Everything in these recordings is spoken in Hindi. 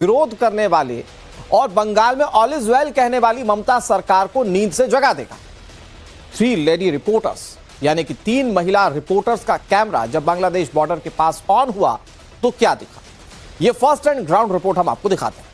विरोध करने वाले और बंगाल में ऑल इज वेल कहने वाली ममता सरकार को नींद से जगा देगा। 3 लेडी रिपोर्टर्स यानी कि 3 महिला रिपोर्टर्स का कैमरा जब बांग्लादेश बॉर्डर के पास ऑन हुआ तो क्या दिखा, यह फर्स्ट हैंड ग्राउंड रिपोर्ट हम आपको दिखाते हैं।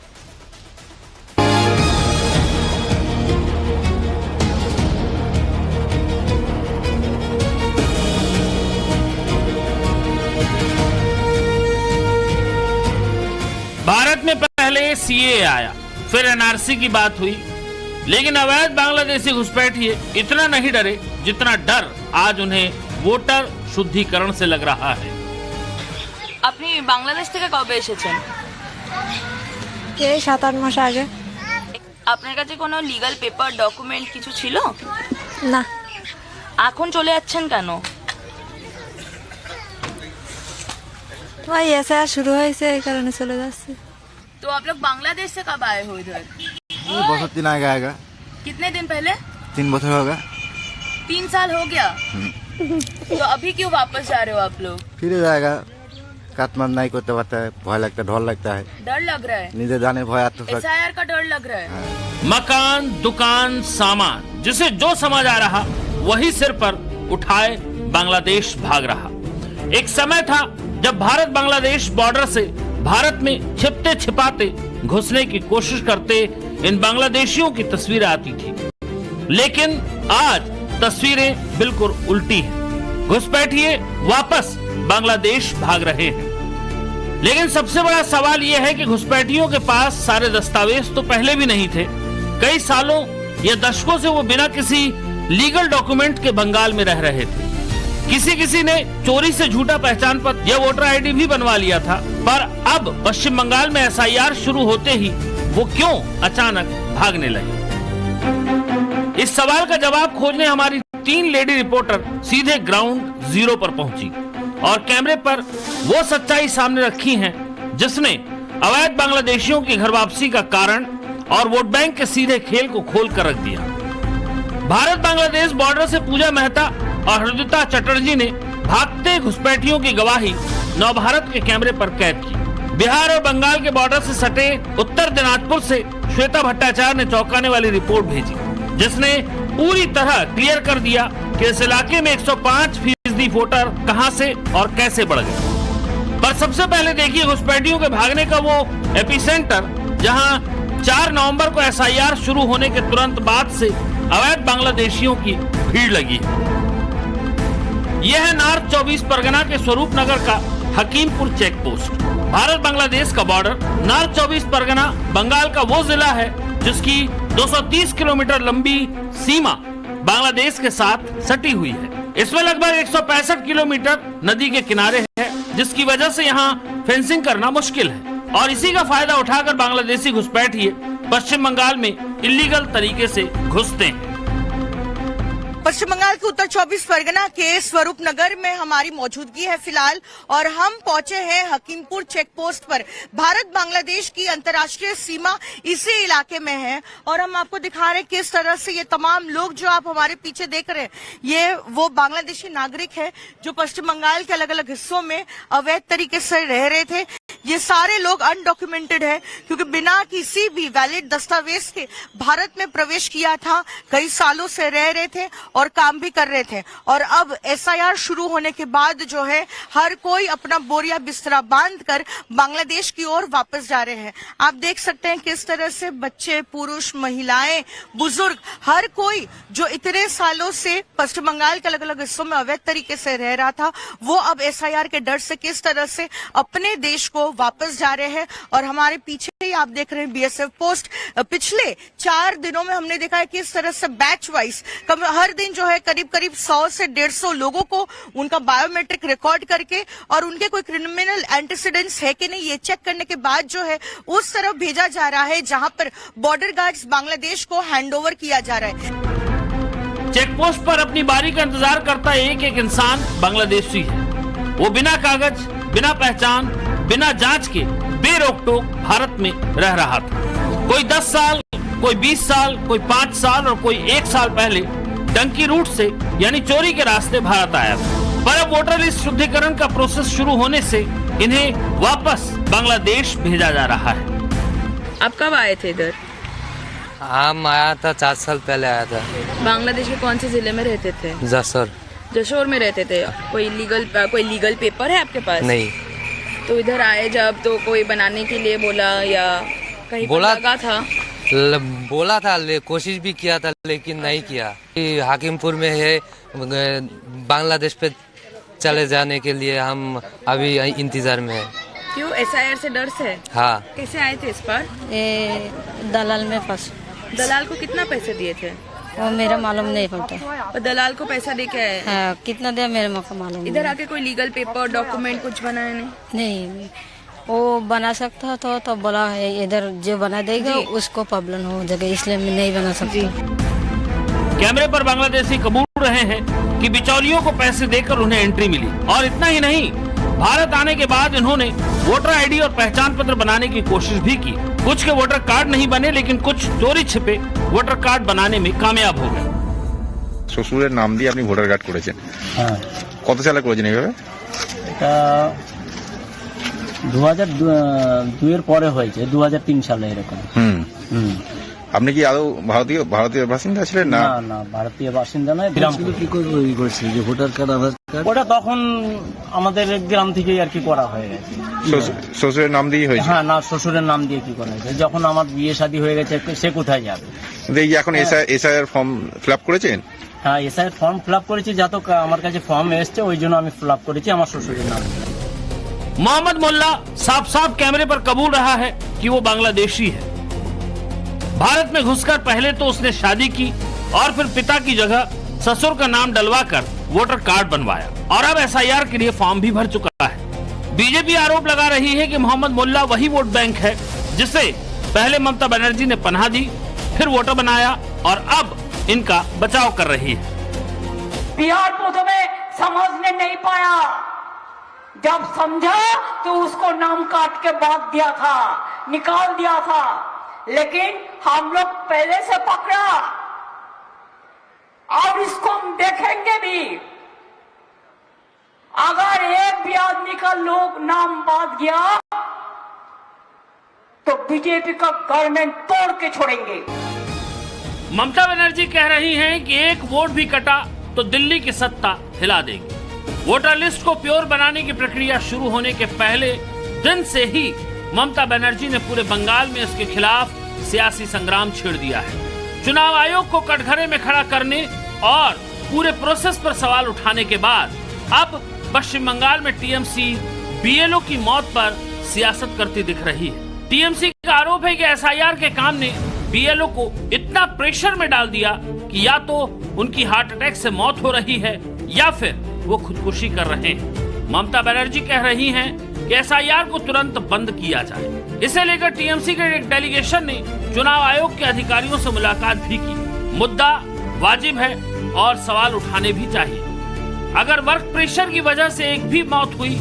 भारत में पहले सीए आया, फिर एनआरसी की बात हुई, लेकिन अवैध बांग्लादेशी घुसपैठिए इतना नहीं डरे जितना डर आज उन्हें वोटर शुद्धिकरण से लग रहा है। আপনি বাংলাদেশ থেকে কবে এসেছেন? এই 7-8 মাস আগে। আপনার কাছে কোনো লিগ্যাল পেপার ডকুমেন্ট কিছু ছিল? না। এখন চলে যাচ্ছেন কেন? ওই এসআইআর শুরু হয়েছে এই কারণে চলে যাচ্ছি। तो आप लोग बांग्लादेश से कब आए हो इधर? बहुत दिन आ गया। कितने दिन पहले? 3 बছর होगा। 3 साल हो गया। तो अभी क्यों वापस जा रहे हो आप लोग? फिर जाएगा, काटमांडू नहीं करते पाता है, भय लगता है, डर लगता है। डर लग रहा है? नीचे जाने भय आता है। एसआईआर का डर लग रहा है? मकान, दुकान, सामान, जिसे जो समझ आ रहा वही सिर पर उठाए बांग्लादेश भाग रहा। एक समय था जब भारत बांग्लादेश बॉर्डर से भारत में छिपते छिपाते घुसने की कोशिश करते इन बांग्लादेशियों की तस्वीरें आती थी, लेकिन आज तस्वीरें बिल्कुल उल्टी हैं। घुसपैठिए वापस बांग्लादेश भाग रहे हैं। लेकिन सबसे बड़ा सवाल यह है कि घुसपैठियों के पास सारे दस्तावेज तो पहले भी नहीं थे। कई सालों या दशकों से वो बिना किसी लीगल डॉक्यूमेंट के बंगाल में रह रहे थे। किसी ने चोरी से झूठा पहचान पत्र या वोटर आईडी भी बनवा लिया था, पर अब पश्चिम बंगाल में एसआईआर शुरू होते ही वो क्यों अचानक भागने लगे? इस सवाल का जवाब खोजने हमारी 3 लेडी रिपोर्टर सीधे ग्राउंड जीरो पर पहुंची और कैमरे पर वो सच्चाई सामने रखी है जिसने अवैध बांग्लादेशियों की घर वापसी का कारण और वोट बैंक के सीधे खेल को खोल कर रख दिया। भारत बांग्लादेश बॉर्डर से पूजा मेहता और हृदिता चटर्जी ने भागते घुसपैठियों की गवाही नवभारत के कैमरे पर कैद की। बिहार और बंगाल के बॉर्डर से सटे उत्तर दिनाजपुर से श्वेता भट्टाचार्य ने चौंकाने वाली रिपोर्ट भेजी, जिसने पूरी तरह क्लियर कर दिया कि इस इलाके में 105% वोटर कहां से और कैसे बढ़ गए। पर सबसे पहले देखिए घुसपैठियों के भागने का वो एपिसेंटर, जहां 4 नवंबर को एसआईआर शुरू होने के तुरंत बाद से अवैध बांग्लादेशियों की भीड़ लगी है। यह है नॉर्थ 24 परगना के स्वरूप नगर का हकीमपुर चेक पोस्ट। भारत बांग्लादेश का बॉर्डर नॉर्थ 24 परगना बंगाल का वो जिला है जिसकी 230 किलोमीटर लंबी सीमा बांग्लादेश के साथ सटी हुई है। इसमें लगभग 165 किलोमीटर नदी के किनारे है, जिसकी वजह से यहाँ फेंसिंग करना मुश्किल है और इसी का फायदा उठाकर बांग्लादेशी घुसपैठिए पश्चिम बंगाल में इलीगल तरीके से घुसते हैं। पश्चिम बंगाल के उत्तर 24 परगना के स्वरूप नगर में हमारी मौजूदगी है फिलहाल, और हम पहुंचे हैं हकीमपुर चेक पोस्ट पर। भारत बांग्लादेश की अंतर्राष्ट्रीय सीमा इसी इलाके में है और हम आपको दिखा रहे हैं किस तरह से ये तमाम लोग जो आप हमारे पीछे देख रहे हैं, ये वो बांग्लादेशी नागरिक है जो पश्चिम बंगाल के अलग अलग हिस्सों में अवैध तरीके से रह रहे थे। ये सारे लोग अनडॉक्यूमेंटेड है क्योंकि बिना किसी भी वैलिड दस्तावेज के भारत में प्रवेश किया था, कई सालों से रह रहे थे और काम भी कर रहे थे। और अब एसआईआर शुरू होने के बाद जो है हर कोई अपना बोरिया बिस्तरा बांधकर बांग्लादेश की ओर वापस जा रहे हैं। आप देख सकते हैं किस तरह से बच्चे, पुरुष, महिलाएं, बुजुर्ग, हर कोई जो इतने सालों से पश्चिम बंगाल के अलग अलग हिस्सों में अवैध तरीके से रह रहा था, वो अब एसआईआर के डर से किस तरह से अपने देश को वापस जा रहे हैं। और हमारे पीछे ही आप देख रहे हैं बीएसएफ पोस्ट। पिछले 4 दिनों में हमने देखा है कि इस तरह से बैच वाइज हर दिन जो है करीब 100 से 150 लोगों को उनका बायोमेट्रिक रिकॉर्ड करके और उनके कोई क्रिमिनल एंटीसीडेंट्स है कि नहीं ये चेक करने के बाद जो है उस तरफ भेजा जा रहा है जहां पर बॉर्डर गार्ड्स बांग्लादेश को हैंडओवर किया जा रहा है। चेक पोस्ट पर अपनी बारी का इंतजार करता एक इंसान बांग्लादेशी है। वो बिना कागज, बिना पहचान, बिना जांच के बेरोक टोक भारत में रह रहा था। कोई 10 साल, कोई 20 साल, कोई 5 साल और कोई 1 साल पहले डंकी रूट से यानी चोरी के रास्ते भारत आया था। पर अब वोटर लिस्ट शुद्धिकरण का प्रोसेस शुरू होने से इन्हें वापस बांग्लादेश भेजा जा रहा है। आप कब आए थे इधर? हम आया था 4 साल पहले आया था। बांग्लादेश के कौन से जिले में रहते थे? जसोर। जशोर में रहते थे। कोई लीगल पेपर है आपके पास? नहीं। तो इधर आए जब तो कोई बनाने के लिए बोला या कहीं बोला लगा था? बोला था, कोशिश भी किया था लेकिन नहीं किया। हाकिमपुर में है, बांग्लादेश पे चले जाने के लिए हम अभी इंतजार में है। क्यों, SIR से डर से? हाँ। कैसे आए थे इस पर? दलाल में फंस। दलाल को कितना पैसे दिए थे? वो मेरा मालूम नहीं पड़ता। और दलाल को पैसा दे के आए? हाँ, कितना दिया मेरे को मालूम इधर आके कोई लीगल पेपर डॉक्यूमेंट कुछ बनाया नहीं? नहीं। वो बना सकता तो बोला है इधर जो बना देगा उसको प्रॉब्लम हो जाएगा, इसलिए मैं नहीं बना सकती। कैमरे पर बांग्लादेशी कबूल रहे हैं कि बिचौलियों को पैसे देकर उन्हें एंट्री मिली। और इतना ही नहीं, भारत आने के बाद इन्होंने वोटर ID और पहचान पत्र बनाने की कोशिश भी की। कुछ के वोटर कार्ड नहीं बने, लेकिन कुछ चोरी छिपे वोटर कार्ड बनाने में कामयाब हो गए। শ্বশুরের নাম দিয়ে আপনি ভোটার কার্ড করেছেন, হ্যাঁ। কত সালে করেছেন এইভাবে? এটা 2002 এর পরে হয়েছে, 2003 সালে এরকম। আপনি কি আদৌ ভারতীয় বাসিন্দা ছিলেন না? না না, ভারতীয় বাসিন্দা নয়। কি করছে যে ভোটার কার্ড আধার কার্ড ওটা তখন আমাদের গ্রাম থেকেই আর কি করা হয়ে গেছে। শ্বশুরের নাম দিয়ে হয়েছে? হ্যাঁ, না শ্বশুরের নাম দিয়ে কি করা হয়েছে। যখন আমার বিয়ে শাদী হয়ে গেছে সে কোথায় যাবে? কিন্তু এই যে এখন SIR ফর্ম ফিল আপ করেছেন? হ্যাঁ, SIR ফর্ম ফিল আপ করেছি, যত আমার কাছে ফর্ম এসছে ওই জন্য আমি ফিল আপ করেছি আমার শ্বশুরের নাম। मोहम्मद मुल्ला साफ साफ कैमरे पर कबूल रहा है कि वो बांग्लादेशी है। भारत में घुसकर पहले तो उसने शादी की और फिर पिता की जगह ससुर का नाम डलवाकर वोटर कार्ड बनवाया और अब SIR के लिए फॉर्म भी भर चुका है। बीजेपी आरोप लगा रही है कि मोहम्मद मुल्ला वही वोट बैंक है जिसे पहले ममता बनर्जी ने पनाह दी, फिर वोटर बनाया और अब इनका बचाव कर रही है। बिहार प्रथमे समझने नहीं पाया, जब समझा तो उसको नाम काट के बांध दिया था, निकाल दिया था। लेकिन हम लोग पहले से पकड़ा, अब इसको हम देखेंगे भी। अगर एक भी आदमी का लोग नाम बांध गया तो बीजेपी का गवर्नमेंट तोड़ के छोड़ेंगे। ममता बनर्जी कह रही हैं कि एक वोट भी कटा तो दिल्ली की सत्ता हिला देंगे। वोटर लिस्ट को प्योर बनाने की प्रक्रिया शुरू होने के पहले दिन से ही ममता बनर्जी ने पूरे बंगाल में इसके खिलाफ सियासी संग्राम छेड़ दिया है। चुनाव आयोग को कटघरे में खड़ा करने और पूरे प्रोसेस पर सवाल उठाने के बाद अब पश्चिम बंगाल में TMC BLO की मौत पर सियासत करती दिख रही है। TMC का आरोप है कि SIR के काम ने BLO को इतना प्रेशर में डाल दिया कि या तो उनकी हार्ट अटैक से मौत हो रही है या फिर वो खुदकुशी कर रहे हैं। ममता बनर्जी कह रही हैं कि SIR को तुरंत बंद किया जाए। इसे लेकर TMC के एक डेलीगेशन ने चुनाव आयोग के अधिकारियों से मुलाकात भी की। मुद्दा वाजिब है और सवाल उठाने भी चाहिए। अगर वर्क प्रेशर की वजह से एक भी मौत हुई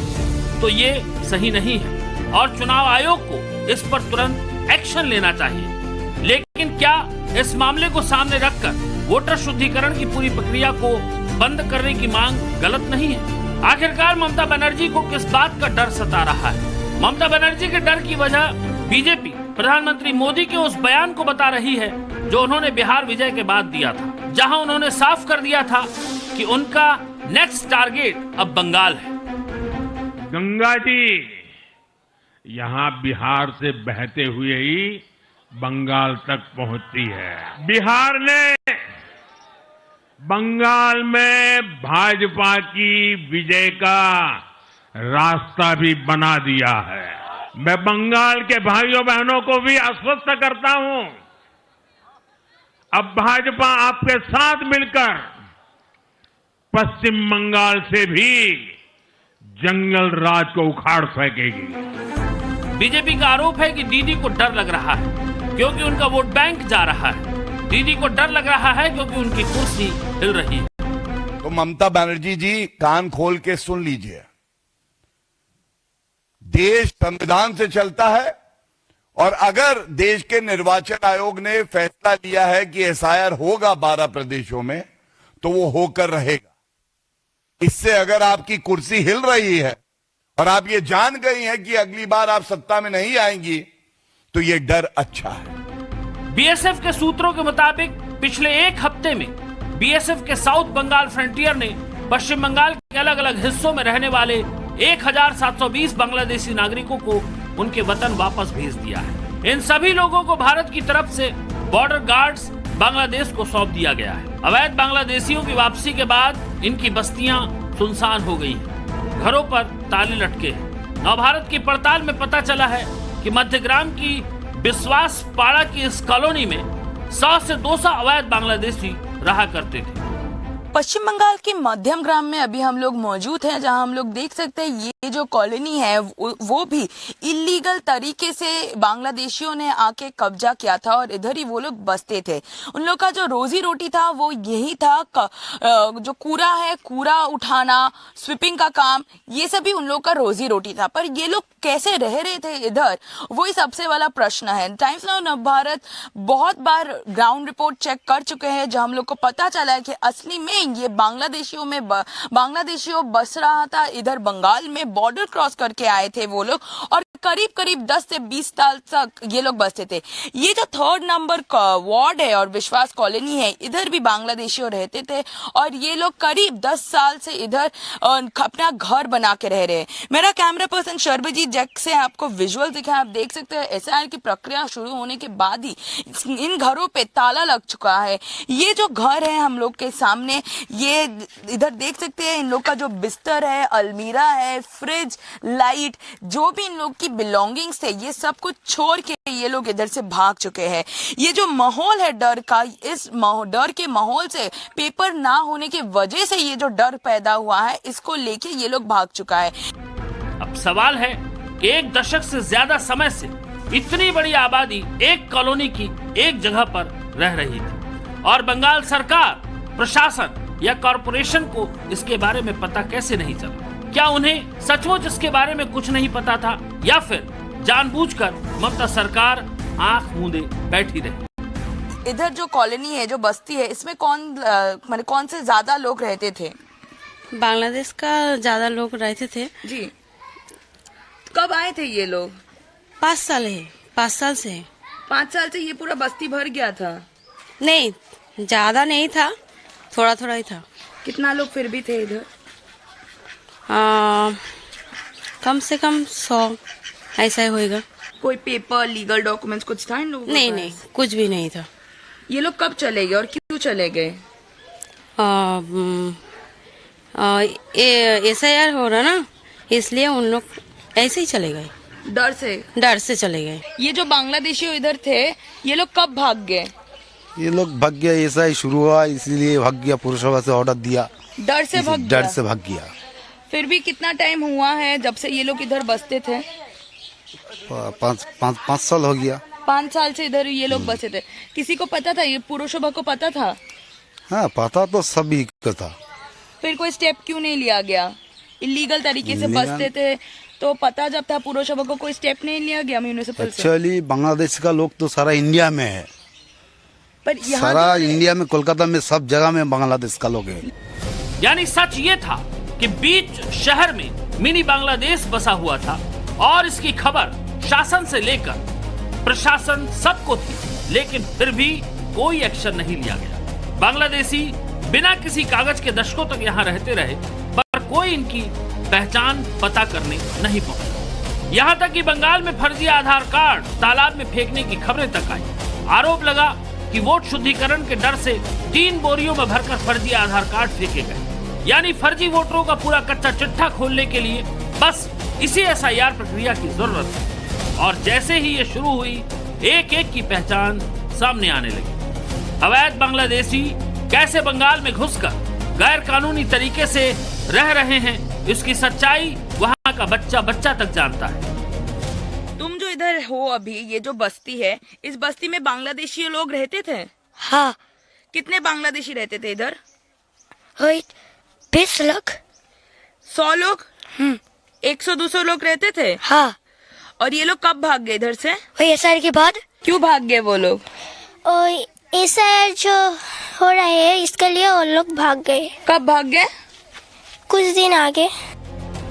तो ये सही नहीं है और चुनाव आयोग को इस पर तुरंत एक्शन लेना चाहिए। लेकिन क्या इस मामले को सामने रखकर वोटर शुद्धिकरण की पूरी प्रक्रिया को बंद करने की मांग गलत नहीं है? आखिरकार ममता बनर्जी को किस बात का डर सता रहा है? ममता बनर्जी के डर की वजह बीजेपी प्रधानमंत्री मोदी के उस बयान को बता रही है जो उन्होंने बिहार विजय के बाद दिया था, जहां उन्होंने साफ कर दिया था कि उनका नेक्स्ट टारगेट अब बंगाल है। गंगा जी यहाँ बिहार से बहते हुए ही बंगाल तक पहुंचती है। बिहार ने बंगाल में भाजपा की विजय का रास्ता भी बना दिया है। मैं बंगाल के भाइयों बहनों को भी आश्वस्त करता हूं, अब भाजपा आपके साथ मिलकर पश्चिम बंगाल से भी जंगल राज को उखाड़ फेंकेगी। बीजेपी का आरोप है कि दीदी को डर लग रहा है क्योंकि उनका वोट बैंक जा रहा है। दीदी को डर लग रहा है क्योंकि उनकी कुर्सी हिल रही है। तो ममता बनर्जी जी कान खोल के सुन लीजिए, देश संविधान से चलता है और अगर देश के निर्वाचन आयोग ने फैसला लिया है कि SIR होगा 12 प्रदेशों में तो वो होकर रहेगा। इससे अगर आपकी कुर्सी हिल रही है और आप ये जान गई हैं कि अगली बार आप सत्ता में नहीं आएंगी तो ये डर अच्छा है। बीएसएफ के सूत्रों के मुताबिक पिछले एक हफ्ते में बीएसएफ के साउथ बंगाल फ्रंटियर ने पश्चिम बंगाल के अलग अलग हिस्सों में रहने वाले 1720 बांग्लादेशी नागरिकों को उनके वतन वापस भेज दिया है। इन सभी लोगों को भारत की तरफ से बॉर्डर गार्ड्स बांग्लादेश को सौंप दिया गया है। अवैध बांग्लादेशियों की वापसी के बाद इनकी बस्तियां सुनसान हो गई हैं, घरों पर ताले लटके हैं। नवभारत की पड़ताल में पता चला है कि मध्यग्राम की विश्वास पाड़ा की इस कॉलोनी में 100 से 200 अवैध बांग्लादेशी रहा करते थे। पश्चिम बंगाल के मध्यम ग्राम में अभी हम लोग मौजूद हैं, जहां हम लोग देख सकते हैं ये जो कॉलोनी है वो भी इलीगल तरीके से बांग्लादेशियों ने आके कब्जा किया था और इधर ही वो लोग बसते थे। उन लोग का जो रोजी रोटी था वो यही था, जो कूड़ा है, कूड़ा उठाना, स्वीपिंग का काम, ये सभी उन लोग का रोजी रोटी था। पर ये लोग कैसे रह रहे थे इधर, वही सबसे वाला प्रश्न है। टाइम्स नाउ नवभारत बहुत बार ग्राउंड रिपोर्ट चेक कर चुके हैं, जहां हम लोग को पता चला है कि असली में ये बांग्लादेशियों बस रहा था इधर बंगाल में, बॉर्डर क्रॉस करके आए थे वो लोग और करीब 10 से 20 साल तक ये लोग बसते थे। ये जो 3rd नंबर वार्ड है और विश्वास कॉलोनी है, इधर भी बांग्लादेशियों रहते थे और ये लोग करीब 10 साल से इधर अपना घर बना के रह रहे हैं। मेरा कैमरा पर्सन शर्बजीत जैक से आपको विजुअल दिखा, आप देख सकते हैं एसआईआर की प्रक्रिया शुरू होने के बाद ही इन घरों पे ताला लग चुका है। ये जो घर है हम लोग के सामने, ये इधर देख सकते हैं इन लोग का जो बिस्तर है, अलमीरा है, फ्रिज, लाइट, जो भी इन लोग की बिलोंगिंग्स थे, ये सब कुछ छोड़ के ये लोग इधर से भाग चुके हैं। ये जो माहौल है डर का, इस डर के माहौल से, पेपर ना होने की वजह से ये जो डर पैदा हुआ है, इसको लेके ये लोग भाग चुका है। अब सवाल है कि एक दशक से ज्यादा समय से इतनी बड़ी आबादी एक कॉलोनी की एक जगह पर रह रही थी और बंगाल सरकार, प्रशासन या कॉरपोरेशन को इसके बारे में पता कैसे नहीं चला? क्या उन्हें सचमुच इसके बारे में कुछ नहीं पता था या फिर जानबूझकर ममता सरकार आंख मूंदे बैठी रही? इधर जो कॉलोनी है, जो बस्ती है, इसमें कौन से ज्यादा लोग रहते थे? बांग्लादेश का ज्यादा लोग रहते थे जी। कब आए थे ये लोग? 5 साल है, 5 साल से। 5 साल से ये पूरा बस्ती भर गया था? नहीं, ज्यादा नहीं था, थोड़ा थोड़ा ही था। कितना लोग फिर भी थे इधर? कम से कम 100 ऐसा ही होएगा। कोई पेपर, लीगल डॉक्यूमेंट्स कुछ था इन लोगों के पास? नहीं, कुछ भी नहीं था। ये लोग कब चले गए और क्यों चले गए? एसआईआर हो रहा ना, इसलिए उन लोग ऐसे ही चले गए। डर से चले गए। ये जो बांग्लादेशी इधर थे, ये लोग कब भाग गए? ये लोग भाग गया, ऐसा ही शुरू हुआ, इसीलिए भाग गया। पुरसभा से ऑर्डर दिया, डर से भाग गया। फिर भी कितना टाइम हुआ है जब से ये लोग इधर बसते थे? 5 साल हो गया। 5 साल से इधर ये लोग बसे थे। किसी को पता था? ये पुरसभा को पता था? हाँ, पता तो सभी को था। फिर कोई स्टेप क्यों नहीं लिया गया? इलीगल तरीके से बसते थे तो पता जब था पुरसभा को, कोई स्टेप नहीं लिया गया म्यूनिसिपल से? एक्चुअली बांग्लादेश का लोग तो सारा इंडिया में है, पर सारा इंडिया में, कोलकाता में, सब जगह में बांग्लादेश का लोग है। यानी सच ये था कि बीच शहर में मिनी बांग्लादेश बसा हुआ था और इसकी खबर शासन से लेकर प्रशासन सबको थी, लेकिन फिर भी कोई एक्शन नहीं लिया गया। बांग्लादेशी बिना किसी कागज के दशकों तक यहाँ रहते रहे, पर कोई इनकी पहचान पता करने नहीं पहुंचा। यहाँ तक कि बंगाल में फर्जी आधार कार्ड तालाब में फेंकने की खबरें तक आई। आरोप लगा कि वोट शुद्धिकरण के डर से 3 बोरियों में भरकर फर्जी आधार कार्ड फेंके गए। यानी फर्जी वोटरों का पूरा कच्चा चिट्ठा खोलने के लिए बस इसी एसआईआर प्रक्रिया की जरूरत है। और जैसे ही ये शुरू हुई, एक एक की पहचान सामने आने लगी। अवैध बांग्लादेशी कैसे बंगाल में घुसकर गैर कानूनी तरीके से रह रहे हैं, इसकी सच्चाई वहाँ का बच्चा तक जानता है। तुम जो इधर हो अभी, ये जो बस्ती है, इस बस्ती में बांग्लादेशी लोग रहते थे? हाँ। कितने बांग्लादेशी रहते थे इधर? 20 लोग। 100 लोग? 100-200 लोग रहते थे? हाँ। और ये लोग कब भाग गए इधर से? एसआईआर के बाद। क्यों भाग गए वो लोग? एसआईआर जो हो रहा है, इसके लिए वो लोग भाग गए। कब भाग गए? कुछ दिन आगे।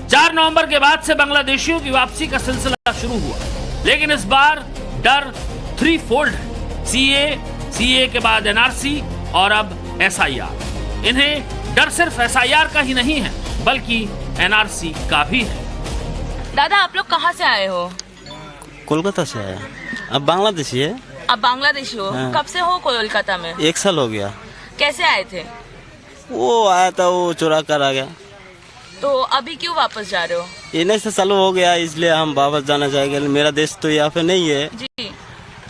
4 नवंबर के बाद से बांग्लादेशियों की वापसी का सिलसिला शुरू हुआ, लेकिन इस बार डर थ्री फोल्ड है। सीए के बाद एनआरसी और अब एसआईआर। इन्हें डर सिर्फ एसआईआर का ही नहीं है बल्कि एनआरसी का भी है। दादा आप लोग कहाँ से आए हो? कोलकाता से आया, अब बांग्लादेशी है। अब बांग्लादेशी हो? हाँ। कब से हो कोलकाता में? 1 साल हो गया। कैसे आए थे? वो आया था, वो चुरा कर आ गया। तो अभी क्यों वापस जा रहे हो? ये नहीं से चालू हो गया, इसलिए हम वापस जाना चाहेंगे। मेरा देश तो यहाँ पे नहीं है जी।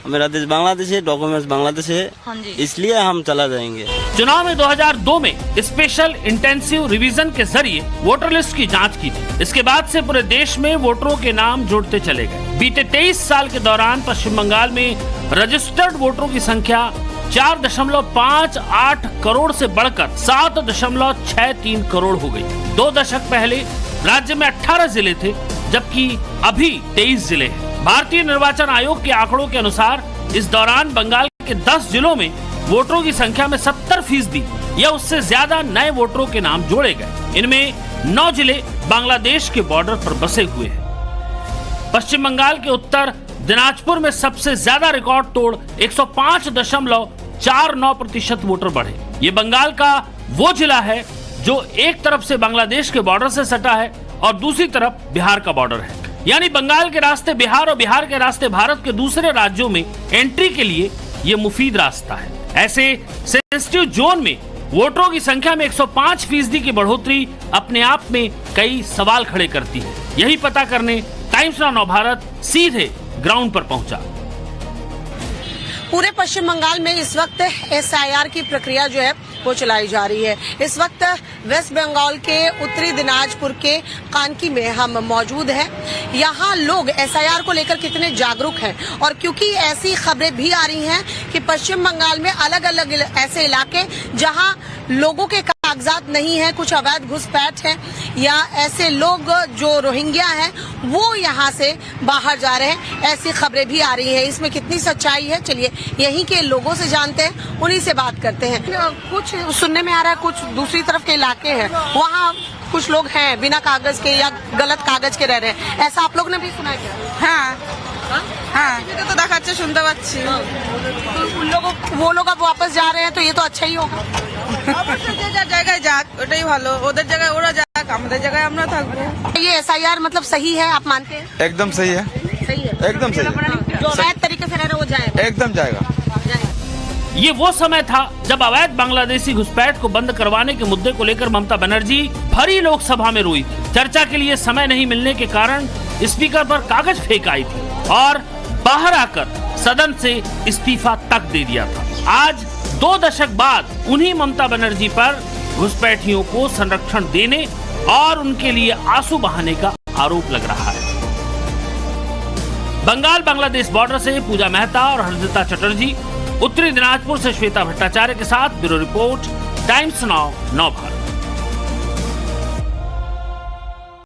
मेरा देश बांग्लादेश है, डॉक्यूमेंट्स बांग्लादेश है। हाँ जी। इसलिए हम चला जाएंगे। चुनाव में 2002 में स्पेशल इंटेंसिव रिवीजन के जरिए वोटर लिस्ट की जांच की थी। इसके बाद से पूरे देश में वोटरों के नाम जुड़ते चले गए। बीते 23 साल के दौरान पश्चिम बंगाल में रजिस्टर्ड वोटरों की संख्या 4.58 करोड़ से बढ़कर 7.63 करोड़ हो गई। 2 दशक पहले राज्य में 18 जिले थे, जबकि अभी 23 जिले हैं। भारतीय निर्वाचन आयोग के आंकड़ों के अनुसार इस दौरान बंगाल के 10 जिलों में वोटरों की संख्या में 70% या उससे ज्यादा नए वोटरों के नाम जोड़े गए। इनमें 9 जिले बांग्लादेश के बॉर्डर पर बसे हुए हैं। पश्चिम बंगाल के उत्तर दिनाजपुर में सबसे ज्यादा रिकॉर्ड तोड़ 105.49% वोटर बढ़े। ये बंगाल का वो जिला है जो एक तरफ से बांग्लादेश के बॉर्डर से सटा है और दूसरी तरफ बिहार का बॉर्डर है। यानी बंगाल के रास्ते बिहार और बिहार के रास्ते भारत के दूसरे राज्यों में एंट्री के लिए ये मुफीद रास्ता है। ऐसे सेंसिटिव जोन में वोटरों की संख्या में 105% की बढ़ोतरी अपने आप में कई सवाल खड़े करती है। यही पता करने टाइम्स नाउ नवभारत सीधे ग्राउंड पर पहुंचा। पूरे पश्चिम बंगाल में इस वक्त एसआईआर की प्रक्रिया जो है वो चलाई जा रही है। इस वक्त वेस्ट बंगाल के उत्तरी दिनाजपुर के कानकी में हम मौजूद हैं। यहाँ लोग एसआईआर को लेकर कितने जागरूक हैं, और क्योंकि ऐसी खबरें भी आ रही हैं कि पश्चिम बंगाल में अलग अलग ऐसे इलाके जहाँ लोगों के कागजात नहीं है, कुछ अवैध घुसपैठ है, या ऐसे लोग जो रोहिंग्या हैं वो यहाँ से बाहर जा रहे हैं, ऐसी खबरें भी आ रही हैं। इसमें कितनी सच्चाई है, चलिए यहीं के लोगों से जानते हैं, उन्हीं से बात करते हैं। कुछ सुनने में आ रहा है कुछ दूसरी तरफ के इलाके हैं, वहाँ कुछ लोग हैं बिना कागज के या गलत कागज के रह रहे हैं, ऐसा आप लोग ने भी सुना है क्या? हाँ हाँ, तो देखाচ্ছে শুনতে পাচ্ছি। तो वो लोग अब वापस जा रहे हैं, तो ये तो अच्छा ही होगा। জায়গায় যাক, ওটাই ভালো। ওদের জায়গায় ওরা যাক, আমাদের জায়গায় আমরা থাকবো। ये एसआईआर मतलब सही है, आप मानते हैं? एकदम सही है, सही है, एकदम सही है। जो अवैध तरीके से रह रहे वो जाए, एकदम जाएगा। ये वो समय था जब अवैध बांग्लादेशी घुसपैठ को बंद करवाने के मुद्दे को लेकर ममता बनर्जी भरी लोकसभा में रोई थी। चर्चा के लिए समय नहीं मिलने के कारण स्पीकर पर कागज फेंक आई थी और बाहर आकर सदन से इस्तीफा तक दे दिया था। आज 2 दशक बाद उन्हीं ममता बनर्जी पर घुसपैठियों को संरक्षण देने और उनके लिए आंसू बहाने का आरोप लग रहा है। बंगाल बांग्लादेश बॉर्डर से पूजा मेहता और हर्षिता चटर्जी, उत्तरी दिनाजपुर से श्वेता भट्टाचार्य के साथ bureau report, times now Navbharat.